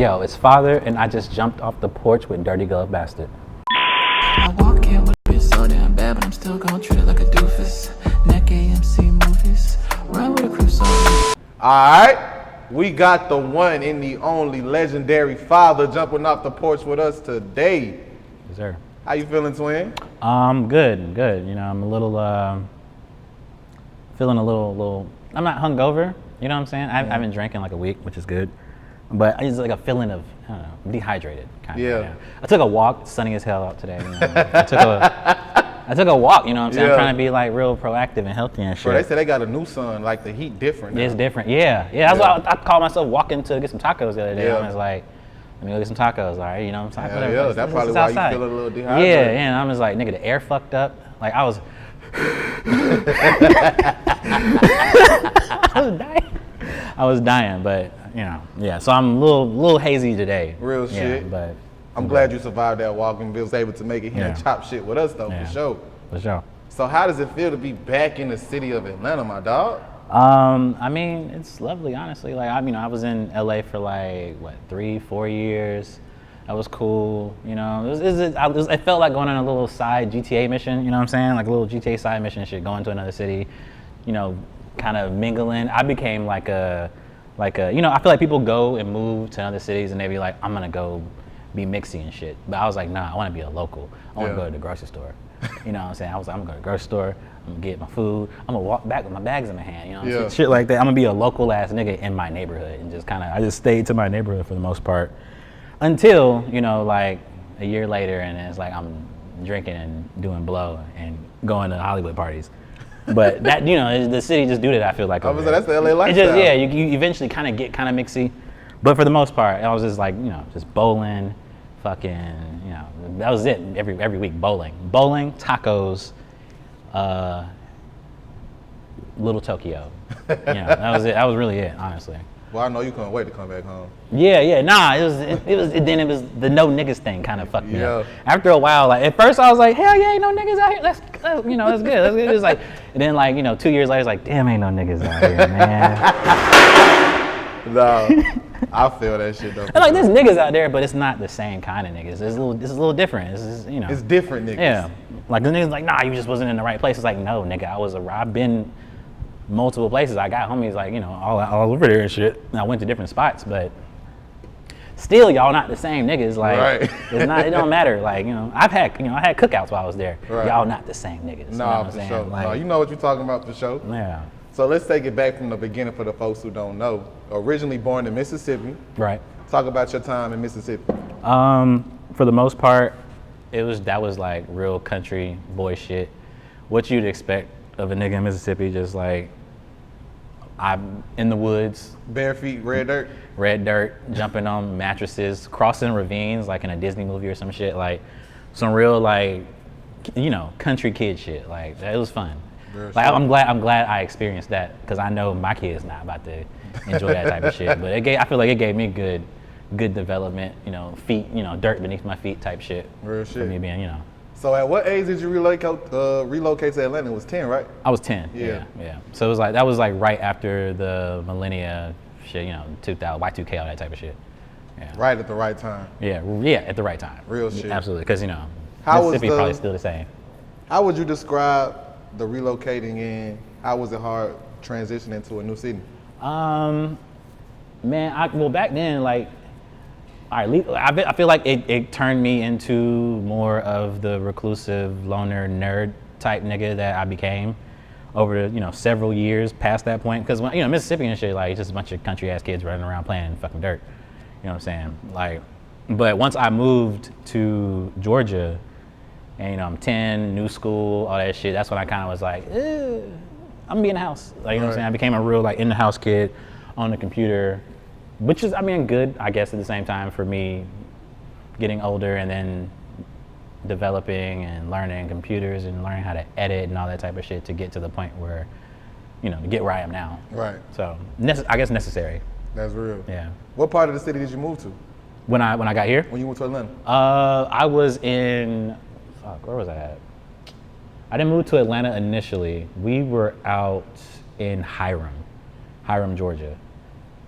Yo, it's Father, and I just jumped off the porch with Dirty Glove Bastard. I walk in with a bitch so damn bad, but I'm still gon' treat it like a doofus. Neck AMC movies, run with a crew so. Alright, we got the one and the only legendary Father jumping off the porch with us today. Yes, sir. How you feeling, twin? Good. You know, I'm a little, feeling a little, I'm not hungover, you know what I'm saying? I haven't drank in like a week, which is good. But it's like a feeling of, I don't know, dehydrated kind of. Yeah. I took a walk, sunny as hell out today. You know? I took a walk, you know what I'm saying? Yeah. I'm trying to be like real proactive and healthy and shit. Bro, they say they got a new sun, like the heat different now. It's different, yeah. That's why I called myself walking to get some tacos the other day. I was like, let me go get some tacos, all right? You know what I'm saying? Yeah, that's probably why you feel a little dehydrated. Yeah, and I'm just like, nigga, the air fucked up. Like I was I was dying, but you know, yeah. So I'm a little hazy today. Real shit. But I'm glad you survived that walk and was able to make it here and chop shit with us though, for sure. For sure. So how does it feel to be back in the city of Atlanta, my dog? I mean, it's lovely, honestly. Like I was in LA for like 3-4 years. That was cool, you know. It felt like going on a little side GTA mission, you know what I'm saying? Like a little GTA side mission shit, going to another city, you know, kind of mingling. I became like a, you know, I feel like people go and move to other cities and they be like, I'm gonna go be mixy and shit. But I was like, nah, I wanna be a local. I wanna go to the grocery store. You know what I'm saying? I was like, I'm gonna go to the grocery store, I'm gonna get my food, I'm gonna walk back with my bags in my hand, you know, shit like that. I'm gonna be a local ass nigga in my neighborhood and I just stayed to my neighborhood for the most part. Until, you know, like a year later and it's like I'm drinking and doing blow and going to Hollywood parties. But that, you know, the city just do that, I feel like. I was like, that's the LA lifestyle. You eventually kind of get kind of mixy. But for the most part, I was just like, you know, just bowling, fucking, you know, that was it every week, bowling. Bowling, tacos, Little Tokyo. You know, that was it. That was really it, honestly. Well, I know you couldn't wait to come back home. Yeah, nah, it was the no niggas thing kind of fucked me up. After a while, like at first I was like, hell yeah, ain't no niggas out here. That's you know, that's good. It was like, and then like, you know, 2 years later, it's like, damn, ain't no niggas out here, man. No, I feel that shit though. Like there's niggas out there, but it's not the same kind of niggas. It's a little different. It's you know, it's different niggas. Yeah, like the niggas like, nah, you just wasn't in the right place. It's like, no, nigga, I've been multiple places. I got homies like, you know, all over there and shit. And I went to different spots, but still, y'all not the same niggas. Like, it's not. It don't matter. Like, you know, I had cookouts while I was there. Right. Y'all not the same niggas. Nah, for sure. Like, no, you know what you're talking about for sure. Yeah. So let's take it back from the beginning for the folks who don't know. Originally born in Mississippi. Right. Talk about your time in Mississippi. For the most part, that was like real country boy shit. What you'd expect of a nigga in Mississippi, just like, I'm in the woods. Bare feet, red dirt? Red dirt, jumping on mattresses, crossing ravines like in a Disney movie or some shit. Like some real like, you know, country kid shit. Like it was fun. Like I'm glad I experienced that because I know my kid's not about to enjoy that type of shit. But I feel like it gave me good development, you know, feet, you know, dirt beneath my feet type shit. Real shit. For me being, you know. So at what age did you relocate to Atlanta? It was 10, right? I was 10. Yeah. So it was like that was like right after the millennia shit, you know, 2000, Y2K, all that type of shit. Yeah. Right at the right time. Yeah, at the right time. Real shit. Absolutely, because you know, Mississippi probably still the same. How would you describe the relocating in? How was it hard transitioning to a new city? Man, well back then, like, all right, I feel like it turned me into more of the reclusive, loner, nerd type nigga that I became over the, you know, several years past that point. Because, you know, Mississippi and shit, like, it's just a bunch of country-ass kids running around playing fucking dirt. You know what I'm saying? Like, but once I moved to Georgia, and, you know, I'm 10, new school, all that shit, that's when I kind of was like, I'm gonna be in the house. Like, you know what I'm saying? I became a real, like, in-the-house kid on the computer. Which is, I mean, good, I guess, at the same time for me getting older and then developing and learning computers and learning how to edit and all that type of shit to get to the point where, you know, to get where I am now. Right. So, I guess necessary. That's real. Yeah. What part of the city did you move to? When I got here? When you went to Atlanta? I was in, where was I at? I didn't move to Atlanta initially. We were out in Hiram, Georgia.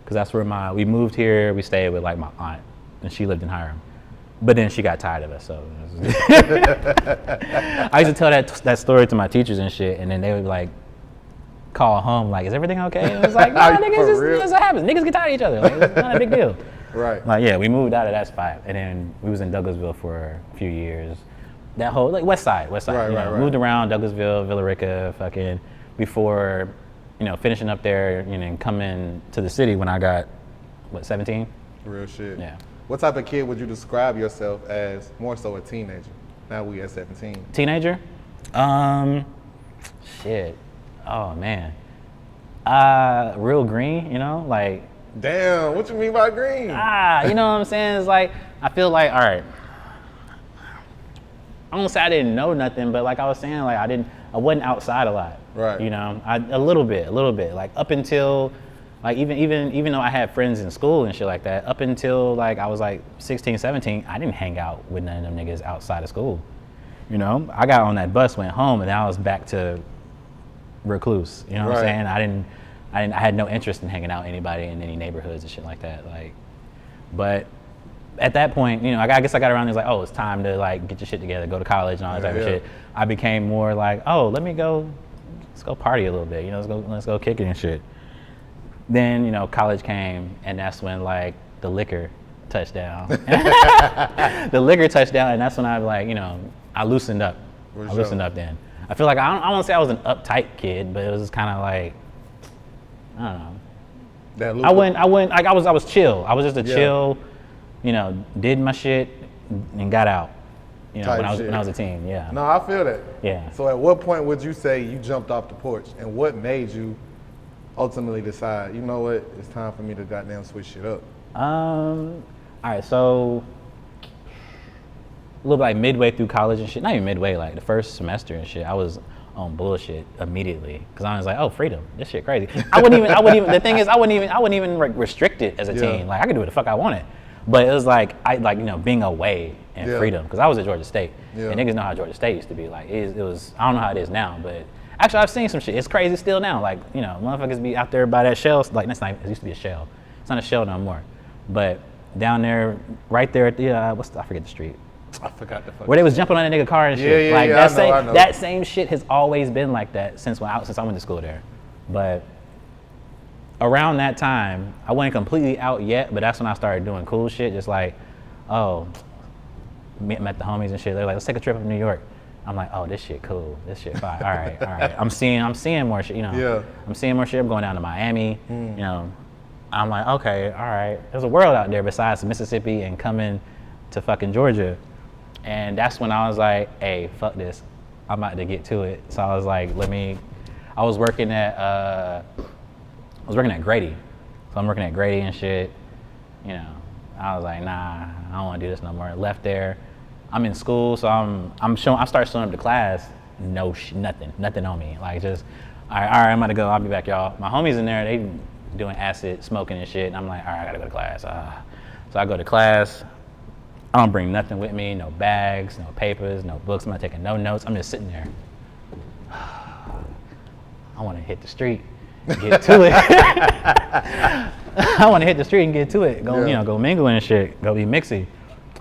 because that's where we moved here. We stayed with like my aunt, and she lived in Hiram. But then she got tired of us, so. I used to tell that story to my teachers and shit, and then they would like call home like, "Is everything okay?" And it was like, "Nah, niggas, this what happens. Niggas get tired of each other. Like, it's not a big deal." Right. Like, yeah, we moved out of that spot, and then we was in Douglasville for a few years. That whole like West Side. Right. Moved around Douglasville, Villa Rica, fucking before, finishing up there, and coming to the city when I got 17. Real shit. Yeah. What type of kid would you describe yourself as? More so a teenager. Now we at 17. Teenager? Shit. Oh man. Real green, like. Damn, what you mean by green? You know what I'm saying? It's like, I feel like, all right. I won't say I didn't know nothing, but like I was saying, like I wasn't outside a lot. Right. A little bit. Like up until, like even though I had friends in school and shit like that, up until like I was like 16, 17, I didn't hang out with none of them niggas outside of school. I got on that bus, went home, and then I was back to recluse. You know what I'm saying? I had no interest in hanging out with anybody in any neighborhoods and shit like that. Like, but at that point, I guess I got around. It's like, oh, it's time to like get your shit together, go to college and all that type of shit. I became more like, oh, let's go party a little bit. Let's go kick it and shit. Then college came, and that's when like the liquor touched down. The liquor touched down, and that's when I like I loosened up. I loosened up then. I feel like I don't want to say I was an uptight kid, but it was kind of like, I don't know. I went like I was chill. I was just a chill, did my shit and got out. When I was a teen. Yeah. No, I feel that. Yeah. So at what point would you say you jumped off the porch, and what made you ultimately decide, you know what, it's time for me to goddamn switch shit up? All right, so a little bit like midway through college and shit, not even midway, like the first semester and shit, I was on bullshit immediately, because I was like, oh, freedom, this shit crazy. I wouldn't even. The thing is, I wouldn't even restrict it as a teen. Like I could do what the fuck I wanted, but it was like being away and freedom, because I was at Georgia State, and niggas know how Georgia State used to be. Like it was, I don't know how it is now, but actually I've seen some shit. It's crazy still now. Like motherfuckers be out there by that shell. Like that's not. It used to be a shell. It's not a shell no more. But down there, right there at the I forget the street. I forgot the fuck. Where they was jumping on that nigga car and shit. That same shit has always been like that since I went to school there. But around that time, I wasn't completely out yet, but that's when I started doing cool shit. Just like, met the homies and shit. They're like, let's take a trip up to New York. I'm like, oh, this shit cool. This shit fine. All right. I'm seeing more shit. I'm seeing more shit. I'm going down to Miami. I'm like, okay, all right. There's a world out there besides Mississippi and coming to fucking Georgia. And that's when I was like, hey, fuck this. I'm about to get to it. So I was like, I was working at Grady. So I'm working at Grady and shit. I was like, nah, I don't want to do this no more. I left there. I'm in school, so I start showing up to class. Nothing on me. Like just, all right, I'm about to go. I'll be back, y'all. My homies in there, they doing acid, smoking and shit. And I'm like, all right, I gotta go to class. So I go to class. I don't bring nothing with me, no bags, no papers, no books. I'm not taking no notes. I'm just sitting there. I want to hit the street, get to it. I want to hit the street and get to it. Go mingle and shit. Go be mixy.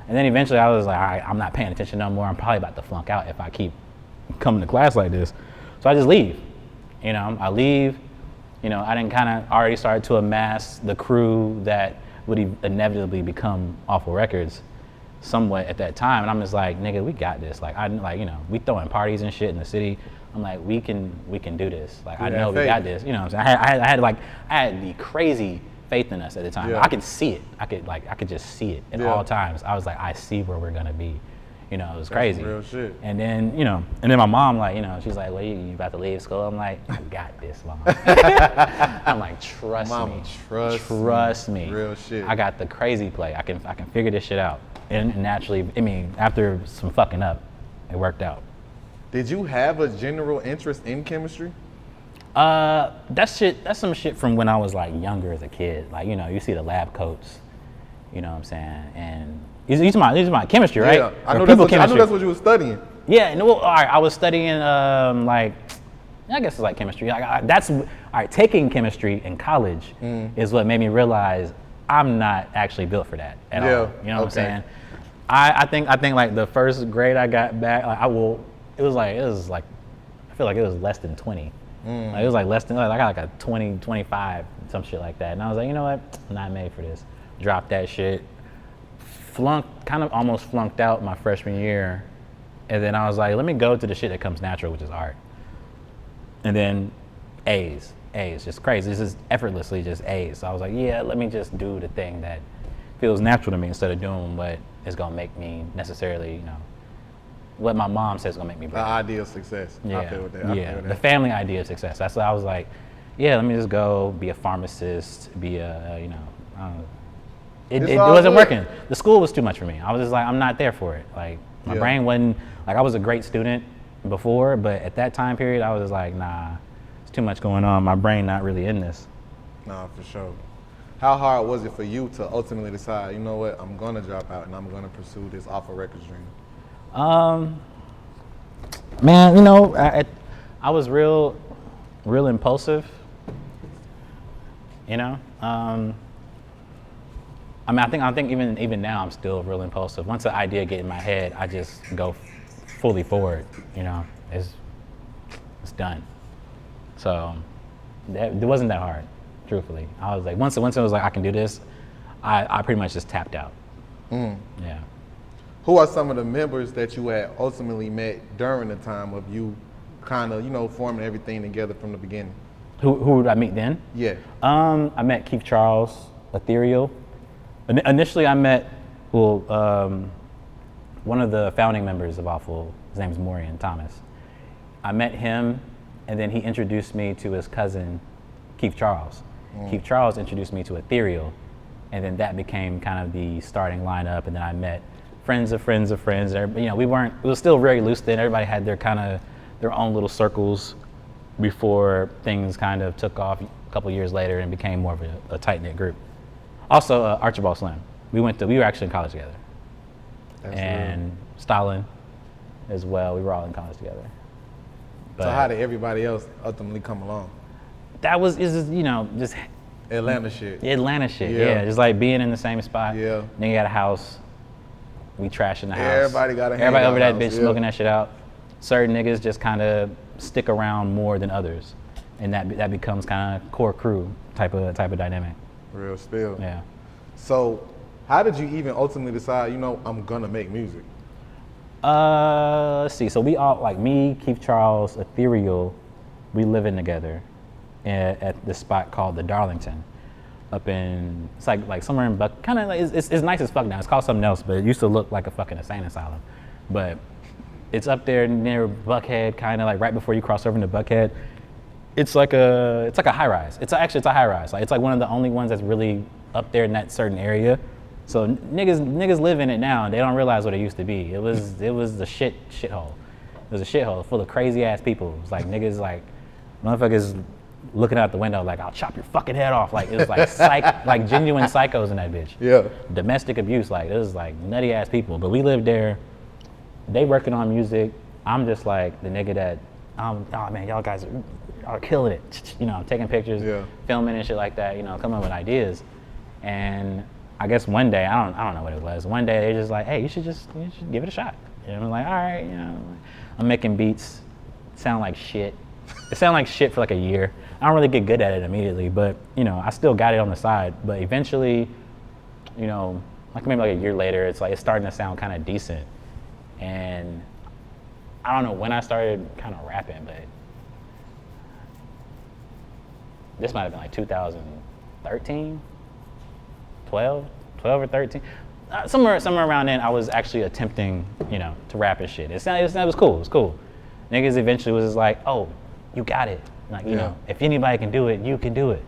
And then eventually I was like, all right, I'm not paying attention no more. I'm probably about to flunk out if I keep coming to class like this. So I just leave. I leave. I didn't kind of already start to amass the crew that would inevitably become Awful Records somewhat at that time. And I'm just like, nigga, we got this. Like, we throwing parties and shit in the city. I'm like, we can do this. Like, I know we got this. You know what I'm saying? I had the crazy faith in us at the time. I could see it. I could just see it at all times. I was like, I see where we're gonna be. It was crazy. Real shit. And then, my mom, she's like, well, you about to leave school? I'm like, I got this, Mom. I'm like, trust me. Real shit. I got the crazy play. I can figure this shit out. And naturally, after some fucking up, it worked out. Did you have a general interest in chemistry? That's some shit from when I was like younger as a kid. Like, you see the lab coats, you know what I'm saying? And these are my chemistry, right? Yeah, I know that's what you were studying. Yeah, all right, I was studying I guess it's like chemistry. That's all right. Taking chemistry in college is what made me realize I'm not actually built for that at all. You know what I'm saying? I think like the first grade I got back, like it was like I feel like it was less than 20. Like, it was like less than, like I got like a 20, 25, some shit like that. And I was like, you know what? I'm not made for this. Dropped that shit. Almost flunked out my freshman year. And then I was like, let me go to the shit that comes natural, which is art. And then A's, just crazy. This is effortlessly just A's. So I was like, yeah, let me just do the thing that feels natural to me instead of doing what is gonna make me necessarily, you know, what my mom says is gonna make me better. The idea of success. Yeah, I feel with that. yeah. The family idea of success. That's why I was like, yeah, let me just go be a pharmacist, be a, you know, I don't know. It wasn't working. The school was too much for me. I was just like, I'm not there for it. Like, my brain wasn't, like, I was a great student before, but at that time period, I was just like, nah, it's too much going on. My brain not really in this. Nah, for sure. How hard was it for you to ultimately decide, you know what, I'm gonna drop out and I'm gonna pursue this off a record stream? Man, you know, I was real impulsive, you know. I mean, I think even now I'm still real impulsive. Once an idea get in my head, I just go fully forward. You know, it's done. So it wasn't that hard, truthfully. I was like, once it was like I can do this, I pretty much just tapped out. Yeah. Who are some of the members that you had ultimately met during the time of you kind of, you know, forming everything together from the beginning? Who did I meet then? Yeah. I met Keith Charles, Ethereal. Initially, I met one of the founding members of Awful. His name's Maurian Thomas. I met him, and then he introduced me to his cousin, Keith Charles. Keith Charles introduced me to Ethereal, and then that became kind of the starting lineup. And then I met friends of friends of friends. You know, it was still very loose then. Everybody had their own little circles before things kind of took off a couple years later and became more of a tight-knit group. Also, Archibald Slim. We were actually in college together. And Stalin as well. We were all in college together. But so how did everybody else ultimately come along? Is just, you know, just Atlanta shit. Yeah. Just like being in the same spot. Yeah. Then you got a house. We trash in the house. Everybody got a hand Everybody over that house, bitch smoking that shit out. Certain niggas just kind of stick around more than others, and that becomes kind of core crew type of dynamic. Real spill. Yeah. So, how did you even ultimately decide, you know, I'm gonna make music? Let's see. So we all, like me, Keith Charles, Ethereal, we living together at this spot called the Darlington, up in, it's like somewhere in Buck, kind of like, it's nice as fuck now. It's called something else, but it used to look like a fucking insane asylum. But it's up there near Buckhead, kind of like right before you cross over into Buckhead. It's like a high rise. It's a high rise. Like, it's like one of the only ones that's really up there in that certain area. So niggas live in it now, and they don't realize what it used to be. It was the shithole. It was a shithole full of crazy ass people. It was like niggas, like motherfuckers looking out the window like, I'll chop your fucking head off. Like, it was like like genuine psychos in that bitch. Yeah. Domestic abuse. Like, it was like nutty ass people. But we lived there. They working on music. I'm just like the nigga that, oh man, y'all guys are killing it. You know, taking pictures, filming and shit like that. You know, coming up with ideas. And I guess one day, I don't know what it was. One day they're just like, hey, you should give it a shot. And I'm like, all right, you know, I'm making beats, sound like shit. It sounded like shit for like a year. I don't really get good at it immediately, but you know, I still got it on the side. But eventually, you know, like maybe like a year later, it's starting to sound kind of decent. And I don't know when I started kind of rapping, but this might have been like 2013, 12 or 13. Somewhere around then, I was actually attempting, you know, to rap and shit. It was cool. It was cool. Niggas eventually was just like, oh, you got it. Like, you know, if anybody can do it, you can do it.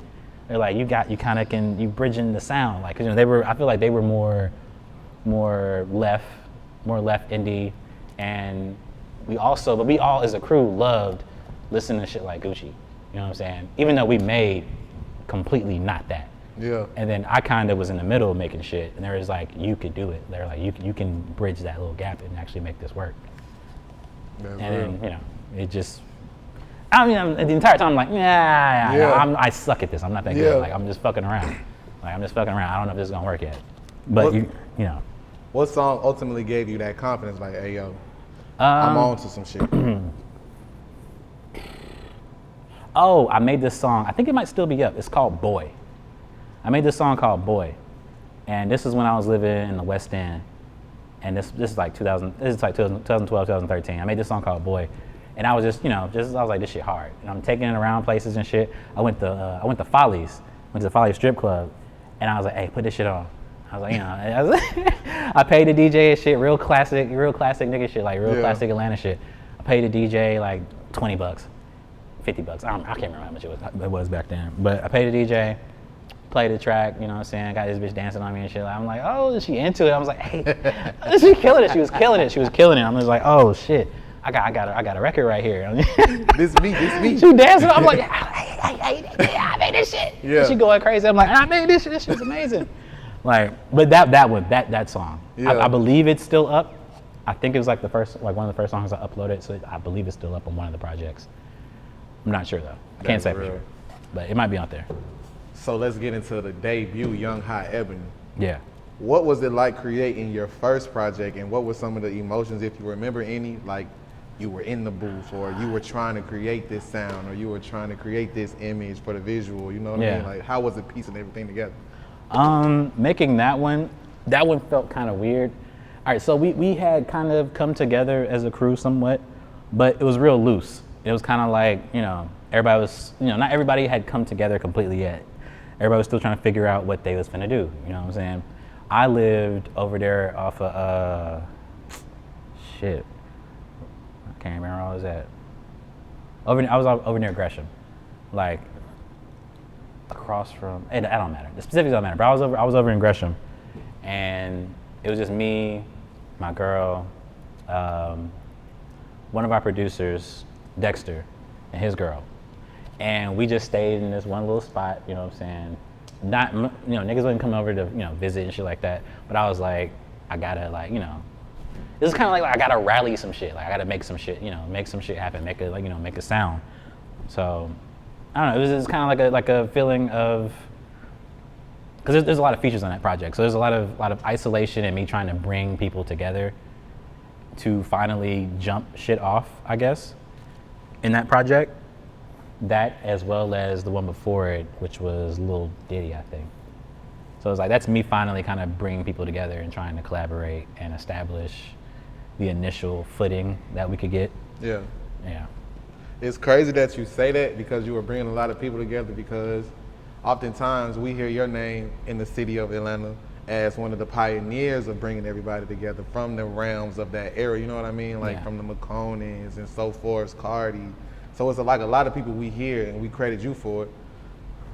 They're like, you bridging the sound. Like, 'cause, you know, I feel like they were more left indie, and we all as a crew loved listening to shit like Gucci. You know what I'm saying? Even though we made completely not that. Yeah. And then I kind of was in the middle making shit, and they was like, you could do it. They're like, you can bridge that little gap and actually make this work. That's and real. then, you know, it just, I mean, the entire time I'm like, Yeah. I suck at this. I'm not that Yeah. good. Like, I'm just fucking around. I don't know if this is gonna work yet. But What- you know. What song ultimately gave you that confidence? Like, hey, yo, I'm on to some shit. Oh, I made this song. I think it might still be up. It's called Boy. I made this song called Boy. And this is when I was living in the West End. And this is like 2012, 2013. I made this song called Boy. And I was just, I was like, this shit hard. And I'm taking it around places and shit. I went to Follies, went to the Follies strip club. And I was like, hey, put this shit on. I was like, I paid the DJ and shit, real classic nigga shit, like real classic Atlanta shit. I paid the DJ like $20, $50. I can't remember how much it was back then. But I paid the DJ, played the track, you know what I'm saying? Got this bitch dancing on me and shit. I'm like, oh, is she into it? I was like, hey, she killing it. She was killing it. I'm just like, oh shit, I got a record right here. This me. She dancing. I'm like, I made this shit. Yeah. She going crazy. I'm like, I made this shit. This shit's amazing. Like, but that song, Yeah. I believe it's still up. I think it was like one of the first songs I uploaded, so I believe it's still up on one of the projects. I'm not sure though. I can't say for sure, but it might be out there. So let's get into the debut, Young Hot Ebony. Yeah. What was it like creating your first project, and what were some of the emotions, if you remember any, like you were in the booth, or you were trying to create this sound, or you were trying to create this image for the visual, you know what I mean? Like, how was it piecing everything together? Making that one felt kind of weird. All right, so we had kind of come together as a crew somewhat, but it was real loose. It was kind of like, everybody was, not everybody had come together completely yet. Everybody was still trying to figure out what they was finna do, you know what I'm saying? I lived over there off of, shit. I can't remember where I was at. I was over near Gresham, like across from, it don't matter. The specifics don't matter, but I was over in Gresham, and it was just me, my girl, one of our producers, Dexter, and his girl. And we just stayed in this one little spot, you know what I'm saying? Not, niggas wouldn't come over to, visit and shit like that. But I was like, I gotta this is kind of like I gotta rally some shit. Like I gotta make some shit, make some shit happen, make a sound. So, I don't know, it was kind of like a feeling of, because there's a lot of features on that project. So there's a lot of isolation and me trying to bring people together to finally jump shit off, I guess, in that project. That, as well as the one before it, which was Lil Diddy, I think. So it's like, that's me finally kind of bringing people together and trying to collaborate and establish the initial footing that we could get. Yeah. Yeah. It's crazy that you say that, because you were bringing a lot of people together, because oftentimes we hear your name in the city of Atlanta as one of the pioneers of bringing everybody together from the realms of that era, you know what I mean? Like from the Makonnens and so forth, Carti. So it's like a lot of people we hear, and we credit you for it.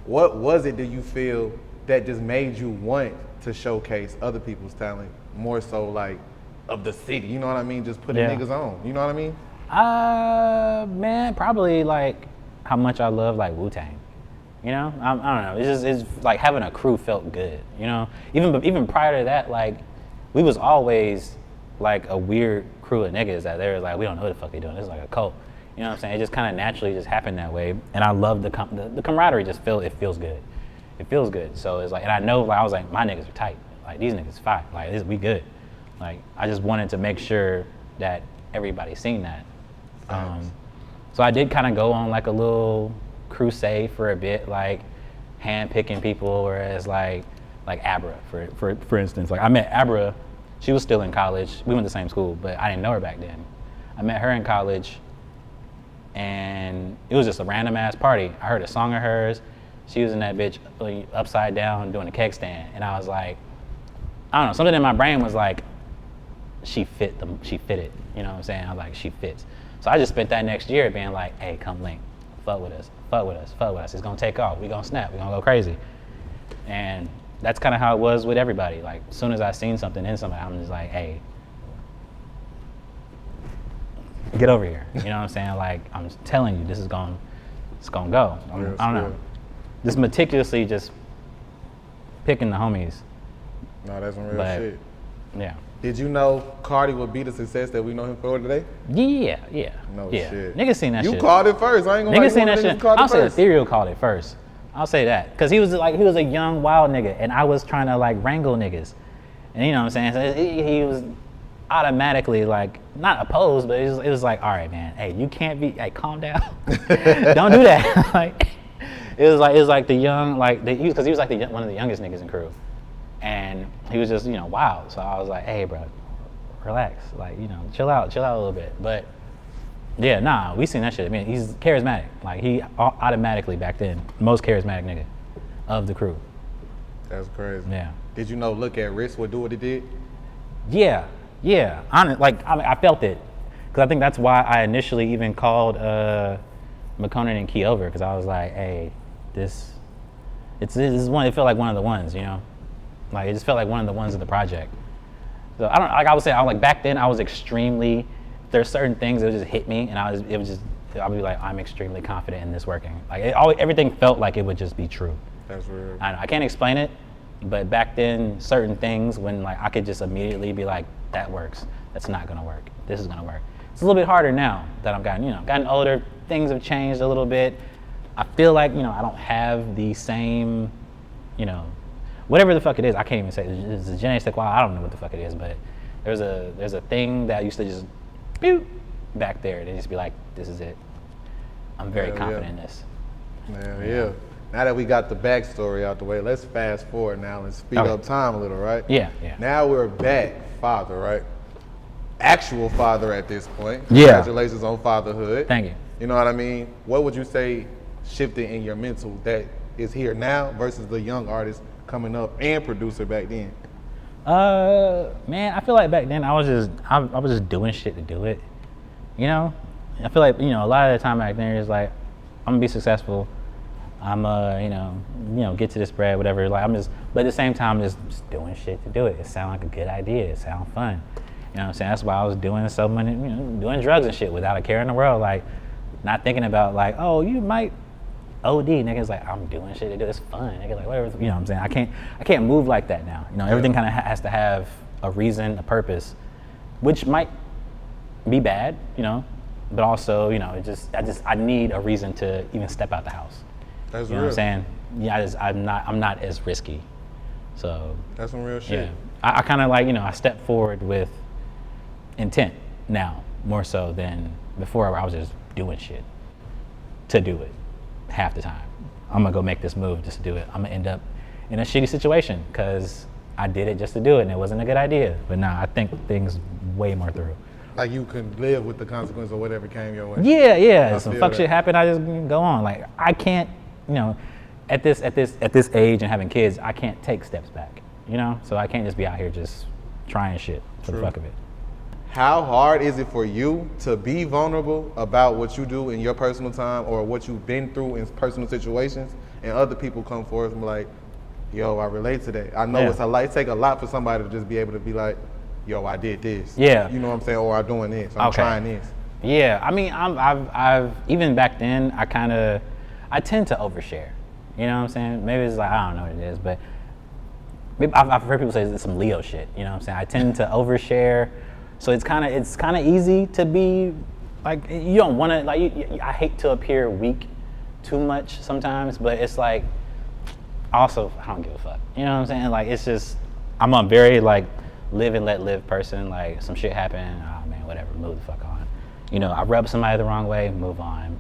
What was it, do you feel, that just made you want to showcase other people's talent more so like of the city, you know what I mean? Just putting niggas on, you know what I mean? Man, probably like how much I love like Wu-Tang. I don't know. It's like having a crew felt good. Even prior to that, like we was always like a weird crew of niggas that they were like, we don't know what the fuck they doing. It's like a cult. You know what I'm saying? It just kind of naturally just happened that way, and I love the camaraderie. It feels good. It feels good. So it's like, and I know, like I was like, my niggas are tight. Like these niggas fine. Like we good. Like I just wanted to make sure that everybody's seen that. So I did kind of go on like a little crusade for a bit, like hand picking people, whereas like Abra, for instance. Like I met Abra, she was still in college. We went to the same school, but I didn't know her back then. I met her in college, and it was just a random ass party. I heard a song of hers. She was in that bitch like, upside down doing a keg stand, and I was like, I don't know, something in my brain was like, she fit it. You know what I'm saying? I was like, she fits. So I just spent that next year being like, hey, come link, fuck with us. It's gonna take off. We gonna snap. We gonna go crazy. And that's kind of how it was with everybody. Like, as soon as I seen something in somebody, I'm just like, hey, get over here. You know what I'm saying? Like, I'm just telling you, it's gonna go. I don't know. Just meticulously just picking the homies. No, that's some real shit. Yeah. Did you know Carti would be the success that we know him for today? Yeah. No yeah. shit. Niggas seen that shit. You called it first. I ain't gonna Niggas seen that shit. I'll I'll say Ethereal called it first. I'll say that. Because he was a young, wild nigga. And I was trying to like wrangle niggas. And you know what I'm saying? So he was automatically like, not opposed, but it was like, all right, man, hey, you can't be, hey, calm down. Don't do that. Like, it was like the young, like, because he was like one of the youngest niggas in crew. And he was just, wild. So I was like, hey, bro, relax. Like, chill out a little bit. But yeah, nah, we seen that shit. I mean, he's charismatic. Like, he automatically back then, most charismatic nigga of the crew. That's crazy. Yeah. Did you know Look at Risk would do what it did? Yeah. I felt it. Because I think that's why I initially even called Makonnen and Akiio over. Because I was like, hey, this is one, it felt like one of the ones, Like, it just felt like one of the ones of the project. So I would say, back then I was extremely, there's certain things that would just hit me, and I'll be like, I'm extremely confident in this working. Like, everything felt like it would just be true. That's weird. I can't explain it, but back then, certain things when like I could just immediately be like, that works. That's not gonna work. This is gonna work. It's a little bit harder now that I've gotten older. Things have changed a little bit. I feel like I don't have the same, whatever the fuck it is. I can't even say it's a je ne sais quoi. I don't know what the fuck it is, but there's a thing that used to just boop back there. They just be like, this is it. I'm very confident in this. Yeah. Now that we got the backstory out the way, let's fast forward now and speed up time a little, right? Yeah. Now we're back, father, right? Actual father at this point. Yeah. Congratulations on fatherhood. Thank you. You know what I mean? What would you say shifted in your mental that is here now versus the young artist coming up and producer back then? Man, I feel like back then I was just doing shit to do it. I feel like, a lot of the time back then it's like, I'm gonna be successful. I'm get to this bread, whatever. Like but at the same time, just doing shit to do it. It sounds like a good idea. It sounds fun. You know what I'm saying? That's why I was doing so many, doing drugs and shit without a care in the world. Like, not thinking about like, oh, you might OD. Niggas like, I'm doing shit to do. It's fun. Niggas like, whatever. You know what I'm saying? I can't move like that now. Everything kind of has to have a reason, a purpose, which might be bad. But also, I need a reason to even step out the house. That's you know what I'm saying? Yeah, I'm not as risky. So that's some real shit. Yeah, I kind of like, I step forward with intent now more so than before, where I was just doing shit to do it half the time. I'm gonna go make this move just to do it. I'm gonna end up in a shitty situation because I did it just to do it and it wasn't a good idea. But nah, I think things way more through. Like you could live with the consequence of whatever came your way. Yeah. Some fuck shit happened. I just go on. Like I can't, at this age and having kids, I can't take steps back. So I can't just be out here just trying shit for the fuck of it. How hard is it for you to be vulnerable about what you do in your personal time or what you've been through in personal situations, and other people come forward and be like, "Yo, I relate to that." I know it take a lot for somebody to just be able to be like, "Yo, I did this." Yeah. You know what I'm saying? Or I'm doing this. I'm trying this. Yeah. I mean, I've even back then, I tend to overshare. You know what I'm saying? Maybe it's like, I don't know what it is, but maybe I've heard people say it's some Leo shit. You know what I'm saying? I tend to overshare. So it's kind of easy to be like, you don't want to, like, I hate to appear weak too much sometimes, but it's like, also, I don't give a fuck. You know what I'm saying? Like, it's just, I'm a very like live and let live person. Like, some shit happened, oh man, whatever, move the fuck on. I rub somebody the wrong way, move on,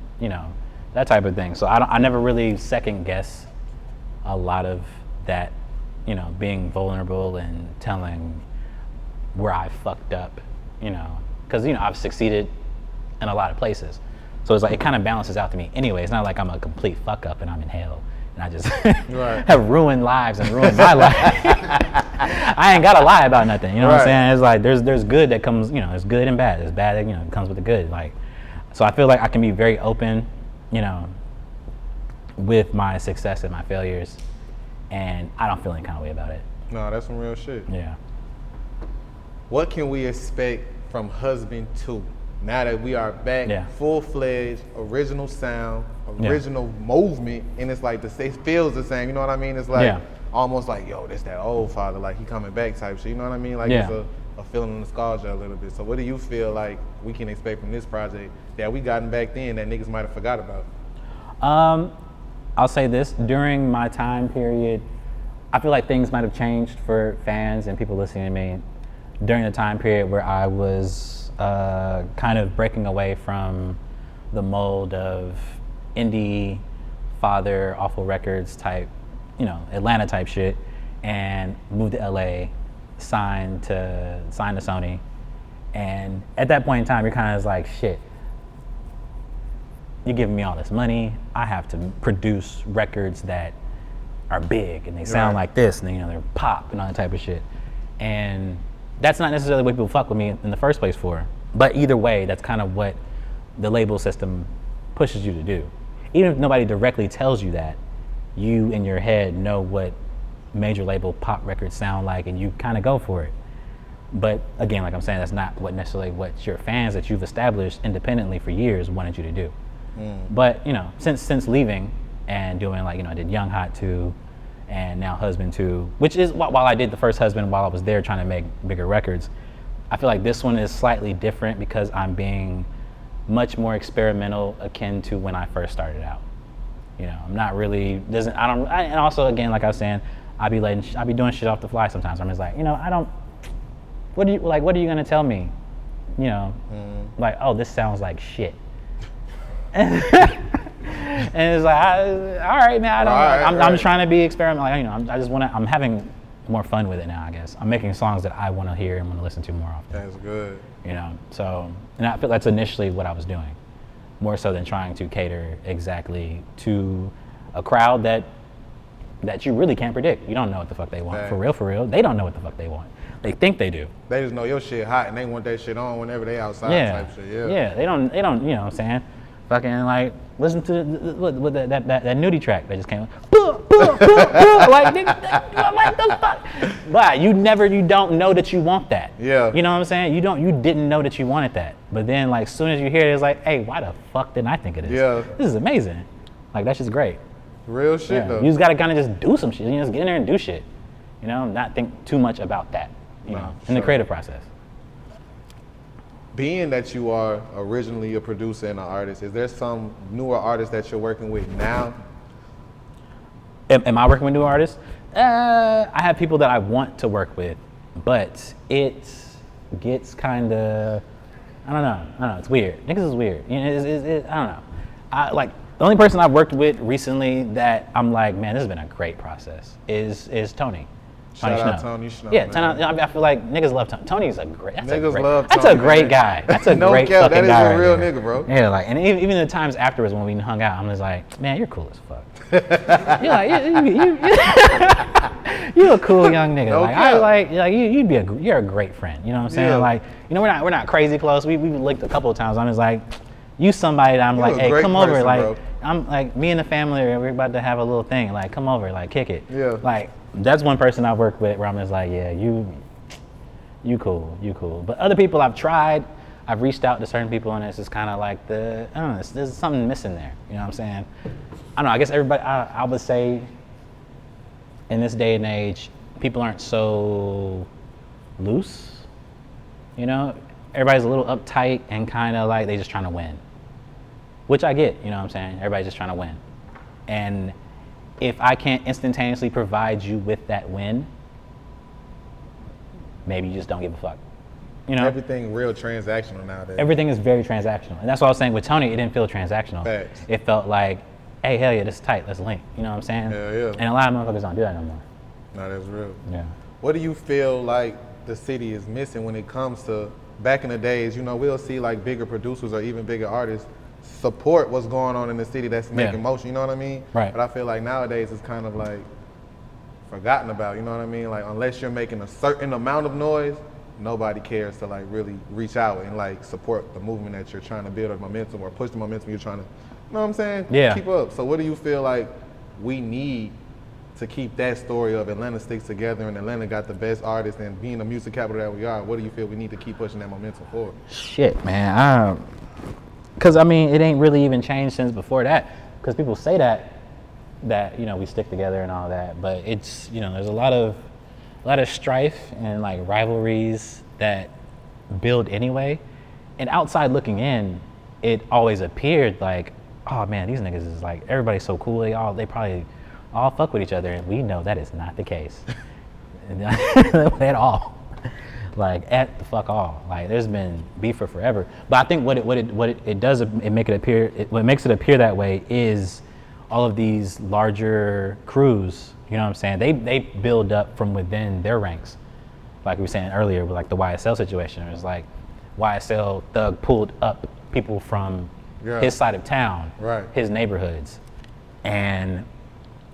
that type of thing. So I never really second guess a lot of that, being vulnerable and telling where I fucked up, because I've succeeded in a lot of places. So it's like it kind of balances out to me anyway. It's not like I'm a complete fuck up and I'm in hell and I just have ruined lives and ruined my life. I ain't gotta lie about nothing. You know what I'm saying? It's like there's good that comes. There's good and bad. There's bad that comes with the good. Like, so I feel like I can be very open, with my success and my failures, and I don't feel any kind of way about it. No, that's some real shit. Yeah. What can we expect from Husband 2? Now that we are back, full-fledged, original sound, original movement, and it's like, it feels the same, you know what I mean? It's like, almost like, yo, this that old father, like he coming back type shit, you know what I mean? Like it's a feeling of nostalgia a little bit. So what do you feel like we can expect from this project that we gotten back then that niggas might have forgot about? I'll say this, during my time period, I feel like things might have changed for fans and people listening to me during the time period where I was kind of breaking away from the mold of indie, father, awful records type, Atlanta type shit, and moved to LA, signed to Sony. And at that point in time, you're kind of like, shit, you're giving me all this money. I have to produce records that are big and they sound like this, and they're pop and all that type of shit. And that's not necessarily what people fuck with me in the first place for. But either way, that's kind of what the label system pushes you to do. Even if nobody directly tells you that, you in your head know what major label pop records sound like, and you kind of go for it. But again, like I'm saying, that's not necessarily what your fans that you've established independently for years wanted you to do. But since leaving and doing I did Young Hot 2 and now Husband 2, which is while I did the first Husband while I was there trying to make bigger records, I feel like this one is slightly different because I'm being much more experimental, akin to when I first started out. I'm not really and also again, like I was saying, I be doing shit off the fly sometimes. I'm just like, what are you gonna tell me? Like, oh, this sounds like shit. And it's like, all right, man. I'm trying to be experimental. I'm having more fun with it now. I guess I'm making songs that I want to hear and want to listen to more often. That's good. So, and I feel that's initially what I was doing, more so than trying to cater exactly to a crowd that you really can't predict. You don't know what the fuck they want. Right. For real, they don't know what the fuck they want. They think they do. They just know your shit hot and they want that shit on whenever they outside type shit. Yeah, they don't, you know what I'm saying? Fucking listen to that nudie track that just came out. Like, nigga, what the fuck? But you don't know that you want that. Yeah. You know what I'm saying? You didn't know that you wanted that. But then as soon as you hear it, it's like, hey, why the fuck didn't I think of this? Yeah. This is amazing. That's just great. Real shit though. You just gotta kind of just do some shit. Just get in there and do shit. Not think too much about that. In the creative process. Being that you are originally a producer and an artist, is there some newer artists that you're working with now? Am I working with new artists? I have people that I want to work with, but it gets kind of, I don't know. It's weird. Niggas is weird. I don't know. The only person I've worked with recently that I'm like, man, this has been a great process is Tony. Shout out Tony Shnnow. Yeah, I feel like niggas love Tony. Tony's a great. That's a great guy. That's a no great cap, fucking guy. That is a real right nigga, bro. Yeah, and even the times afterwards when we hung out, I'm just like, man, you're cool as fuck. You're a cool young nigga. No you're a great friend. You know what I'm saying? Yeah. We're not crazy close. We linked a couple of times. I'm just like, you somebody that I'm You're like, hey, come person, over. Bro. I'm like, me and the family, we're about to have a little thing. Come over, kick it. Yeah. That's one person I've worked with where I'm just like, yeah, you cool. But other people I've tried, I've reached out to certain people, and it's just kind of like I don't know, there's something missing there. You know what I'm saying? I don't know, I guess everybody, I would say in this day and age, people aren't so loose, Everybody's a little uptight and kind of they just trying to win. Which I get, you know what I'm saying? Everybody's just trying to win. And if I can't instantaneously provide you with that win, maybe you just don't give a fuck. Everything real transactional nowadays. Everything is very transactional. And that's what I was saying with Tony, it didn't feel transactional. Facts. It felt like, hey, hell yeah, this is tight, let's link. You know what I'm saying? Yeah. And a lot of motherfuckers don't do that no more. No, that's real. Yeah. What do you feel like the city is missing when it comes to, back in the days, we'll see bigger producers or even bigger artists support what's going on in the city that's making motion, you know what I mean? Right. But I feel like nowadays it's kind of forgotten about, you know what I mean? Unless you're making a certain amount of noise, nobody cares to really reach out and support the movement that you're trying to build, or momentum, or push the momentum you're trying to, you know what I'm saying? Yeah. Keep up. So what do you feel like we need to keep that story of Atlanta sticks together and Atlanta got the best artists, and being the music capital that we are, what do you feel we need to keep pushing that momentum forward? Shit, man. Because it ain't really even changed since before that. Because people say that we stick together and all that, but it's there's a lot of strife and rivalries that build anyway. And outside looking in, it always appeared like, oh man, these niggas is like, everybody's so cool. They probably all fuck with each other. And we know that is not the case at all. Like at the fuck all. Like there's been beef for forever. But I think what it does, it makes it appear that way is all of these larger crews, you know what I'm saying? They build up from within their ranks. Like we were saying earlier with like the YSL situation. It was like YSL Thug pulled up people from his side of town, his neighborhoods. And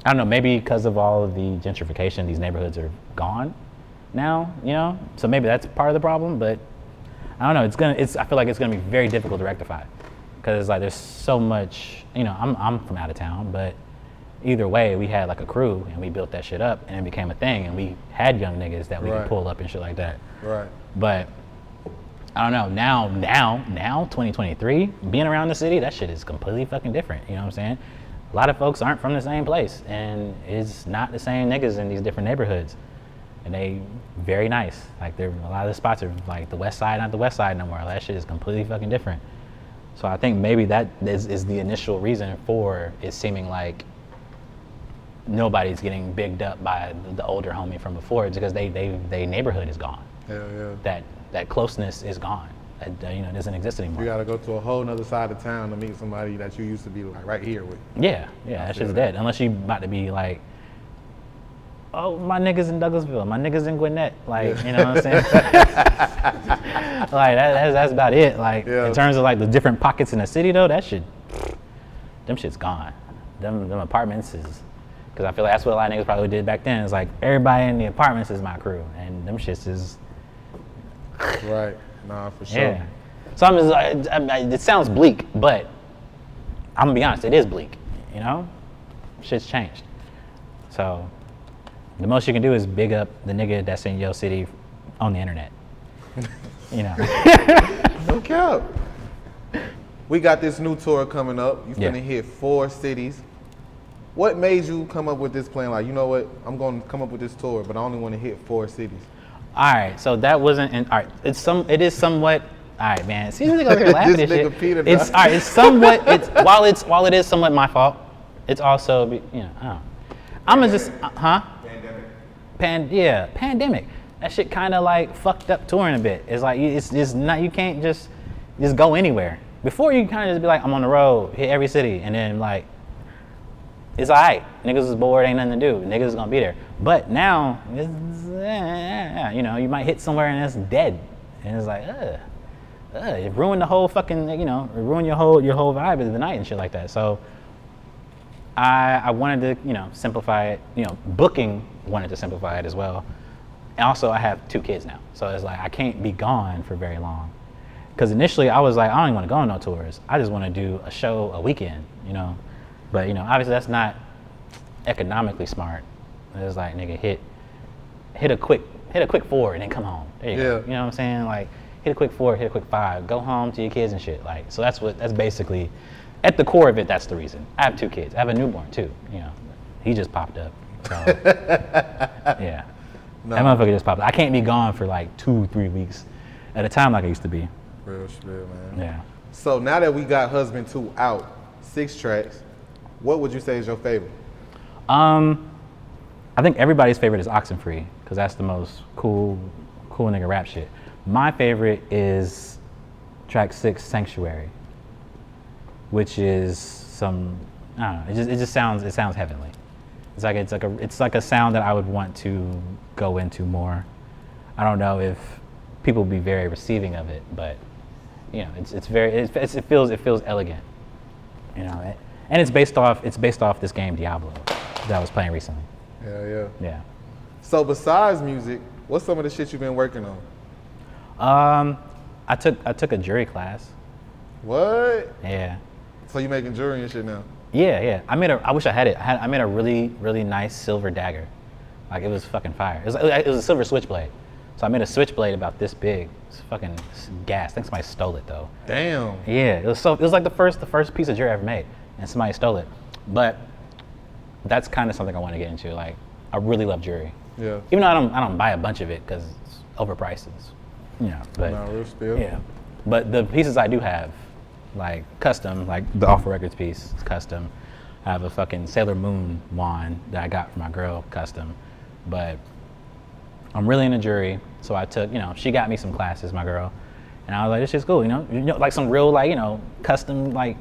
I don't know, maybe because of all of the gentrification, these neighborhoods are gone now, you know? So maybe that's part of the problem, but I don't know, I feel like it's gonna be very difficult to rectify. Because like there's so much, you know, I'm from out of town, but either way, we had like a crew and we built that shit up and it became a thing and we had young niggas that we could pull up and shit like that. Right. But I don't know, now 2023, being around the city, that shit is completely fucking different, you know what I'm saying? A lot of folks aren't from the same place and it's not the same niggas in these different neighborhoods. And they very nice. Like a lot of the spots are like the west side, not the west side no more. That shit is completely fucking different. So I think maybe that is the initial reason for it seeming like nobody's getting bigged up by the older homie from before. It's because they neighborhood is gone. Hell yeah. That closeness is gone. That, you know, doesn't exist anymore. You gotta go to a whole nother side of town to meet somebody that you used to be like right here with. Yeah, that shit's dead. Unless you about to be like, oh, my niggas in Douglasville, my niggas in Gwinnett, like, you know what I'm saying? Like, that's about it. Like, in terms of like the different pockets in the city though, that shit, them shit's gone. Them apartments is, because I feel like that's what a lot of niggas probably did back then. It's like, everybody in the apartments is my crew, and them shits is. Right, nah, for sure. Yeah. So I'm just like, it sounds bleak, but I'm gonna be honest, it is bleak, you know? Shit's changed. So, the most you can do is big up the nigga that's in your city on the internet. You know. No cap. We got this new tour coming up. You finna hit 4 cities. What made you come up with this plan? Like, you know what? I'm gonna come up with this tour, but I only want to hit 4 cities. All right, so that wasn't. All right, it is somewhat. All right, man. See this nigga over here laughing at shit. It's all right. It's somewhat. While it is somewhat my fault, it's also, you know. I don't know. I'm gonna just pandemic. That shit kind of like fucked up touring a bit. It's like it's not, you can't just go anywhere. Before you kind of just be like, I'm on the road, hit every city, and then like it's alright. Niggas is bored, ain't nothing to do. Niggas is gonna be there. But now, you know, you might hit somewhere and it's dead, and it's like, it ruined the whole fucking, you know, it ruined your whole vibe of the night and shit like that. So I wanted to, you know, simplify it. You know, booking wanted to simplify it as well. And also, I have 2 kids now, so it's like I can't be gone for very long. Because initially, I was like, I don't even want to go on no tours. I just want to do a show a weekend, you know. But you know, obviously, that's not economically smart. It's like, nigga, hit a quick 4 and then come home. There you go. You know what I'm saying? Like, hit a quick 4, hit a quick 5, go home to your kids and shit. Like, so that's basically. At the core of it, that's the reason. I have 2 kids. I have a newborn too. You know, he just popped up. So, yeah, that motherfucker just popped up. I can't be gone for like 2-3 weeks at a time like I used to be. Real shit, man. Yeah. So now that we got Husband 2 out, 6 tracks, what would you say is your favorite? I think everybody's favorite is Oxenfree because that's the most cool nigga rap shit. My favorite is track 6, Sanctuary, which is some, I don't know, it just sounds heavenly. It's like a sound that I would want to go into more. I don't know if people would be very receiving of it, but you know, it feels elegant, you know, and it's based off this game Diablo that I was playing recently. Yeah. So besides music, what's some of the shit you've been working on? I took a jury class. What? Yeah. So you making jewelry and shit now? Yeah. I wish I had it. I made a really, really nice silver dagger. Like, it was fucking fire. It was a silver switchblade. So I made a switchblade about this big. It's fucking gas. I think somebody stole it though. Damn. Yeah. It was like the first piece of jewelry I ever made, and somebody stole it. But that's kind of something I want to get into. Like, I really love jewelry. Yeah. Even though I don't buy a bunch of it because it's overpriced. you know, but No, real spill. yeah. But the pieces I do have, like custom, like the Off Records piece is custom. I have a fucking Sailor Moon wand that I got from my girl, custom. But I'm really into jewelry, so I took, you know, she got me some classes, my girl, and I was like, this shit's cool, you know, like some real, like, you know, custom, like,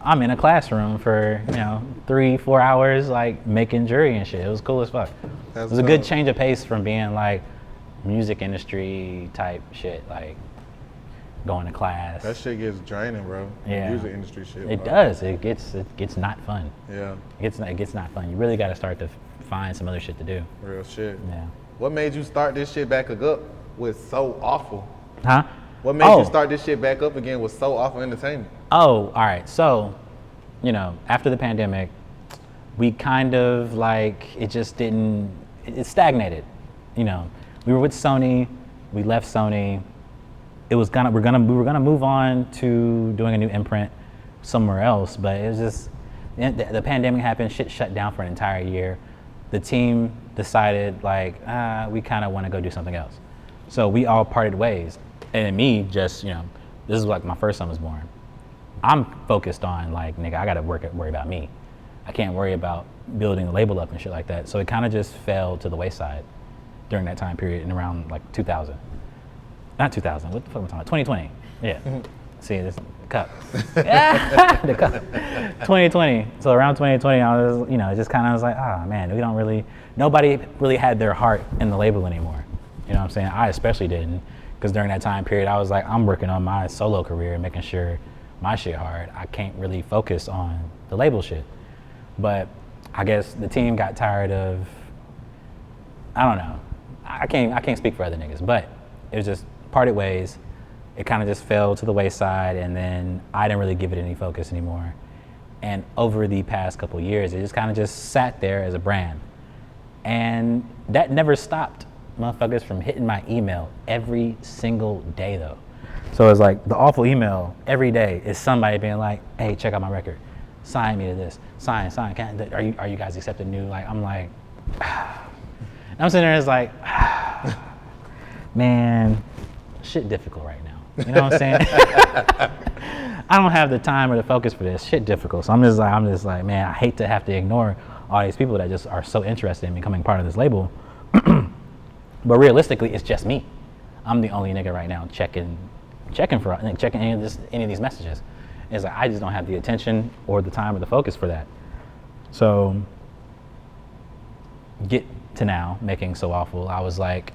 I'm in a classroom for, you know, 3-4 hours, like, making jewelry and shit. It was cool as fuck. It was a good change of pace from being, like, music industry type shit, like, going to class. That shit gets draining, bro. Yeah. Music industry shit. It bro. does. It gets not fun. Yeah. It gets not fun. You really got to start to find some other shit to do. Real shit. Yeah. What made you start this shit back up with So Awful? Huh? What made you start this shit back up again with So Awful Entertainment? Oh, all right. So, you know, after the pandemic, we kind of like, it just didn't, it stagnated. You know, we were with Sony, we left Sony. It was we were gonna move on to doing a new imprint somewhere else, but it was just, the pandemic happened, shit shut down for an entire year. The team decided like, we kind of want to go do something else. So we all parted ways. And me, just, you know, this is like my first son was born. I'm focused on like, nigga, I gotta worry about me. I can't worry about building the label up and shit like that. So it kind of just fell to the wayside during that time period in around like 2000. Not 2000, what the fuck am I talking about? 2020, yeah. See, this cup. The cup. 2020, so around 2020, I was, you know, it just kind of was like, man, nobody really had their heart in the label anymore. You know what I'm saying? I especially didn't, because during that time period, I was like, I'm working on my solo career, making sure my shit hard. I can't really focus on the label shit. But I guess the team got tired of, I don't know. I can't speak for other niggas, but it was just parted ways. It kind of just fell to the wayside, and then I didn't really give it any focus anymore. And over the past couple years, it just kind of just sat there as a brand. And that never stopped motherfuckers from hitting my email every single day though. So it's like the awful email every day is somebody being like, hey, check out my record. Sign me to this. Sign. Are you guys accepting new? Like, I'm like, and I'm sitting there, it's like, man, shit difficult right now. You know what I'm saying? I don't have the time or the focus for this. Shit difficult. So I'm just like, man, I hate to have to ignore all these people that just are so interested in becoming part of this label. But realistically, it's just me. I'm the only nigga right now checking any of these messages. It's like, I just don't have the attention or the time or the focus for that. So get to now making So Awful, I was like,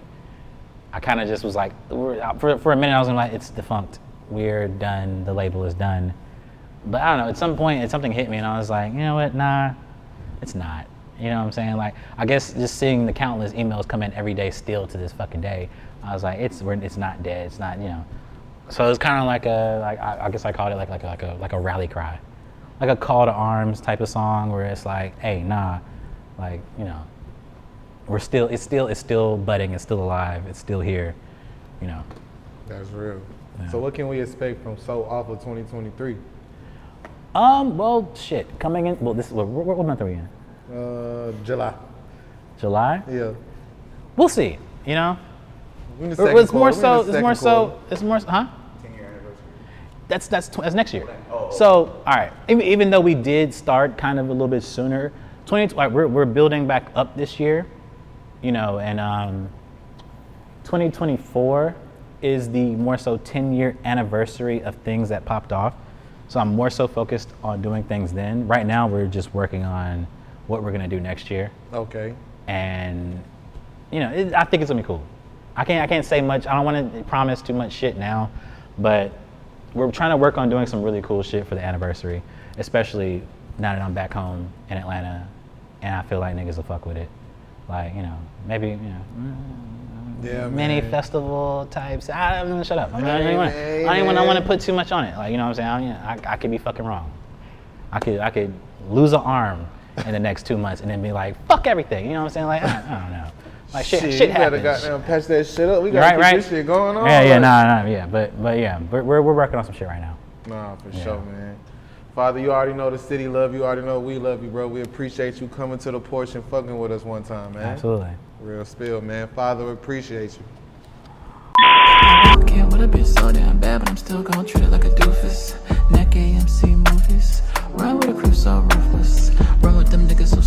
I kind of just was like, for a minute I was like, it's defunct. We're done. The label is done. But I don't know, at some point, something hit me and I was like, you know what, nah, it's not. You know what I'm saying? Like, I guess just seeing the countless emails come in every day still to this fucking day, I was like, it's not dead. It's not, you know. So it was kind of like I guess I called it like a rally cry, like a call to arms type of song where it's like, hey, nah, like, you know, it's still budding, it's still alive, it's still here, you know. That's real. Yeah. So what can we expect from So Awful 2023? Well, shit, coming in. Well, what month are we in? July. July? Yeah. We'll see. You know. It's more so. Huh? 10-year anniversary. That's next year. So, all right. Even though we did start kind of a little bit sooner, we're building back up this year, you know, and 2024 is the more so 10-year anniversary of things that popped off. So I'm more so focused on doing things then. Right now, we're just working on what we're gonna do next year. Okay. And, you know, I think it's gonna be cool. I can't say much. I don't want to promise too much shit now, but we're trying to work on doing some really cool shit for the anniversary, especially now that I'm back home in Atlanta, and I feel like niggas will fuck with it. Like, you know, maybe, you know, mini festival types. I'm gonna shut up. I don't want to put too much on it. Like, you know what I'm saying? I could be fucking wrong. I could lose an arm in the next 2 months and then be like, fuck everything. You know what I'm saying? Like, I don't know. Like shit happens. You gotta goddamn patch that shit up. We gotta keep this shit going on. But yeah, we're working on some shit right now. Nah, for sure, man. Father, you already know the city love you. Already know we love you, bro. We appreciate you coming to the Porch and fucking with us one time, man. Absolutely. Real spill, man. Father, we appreciate you. I walk in with a bitch so damn bad, but I'm still gon' treat it like a doofus. Neck AMC movies. Run with a crew so ruthless. Run with them niggas so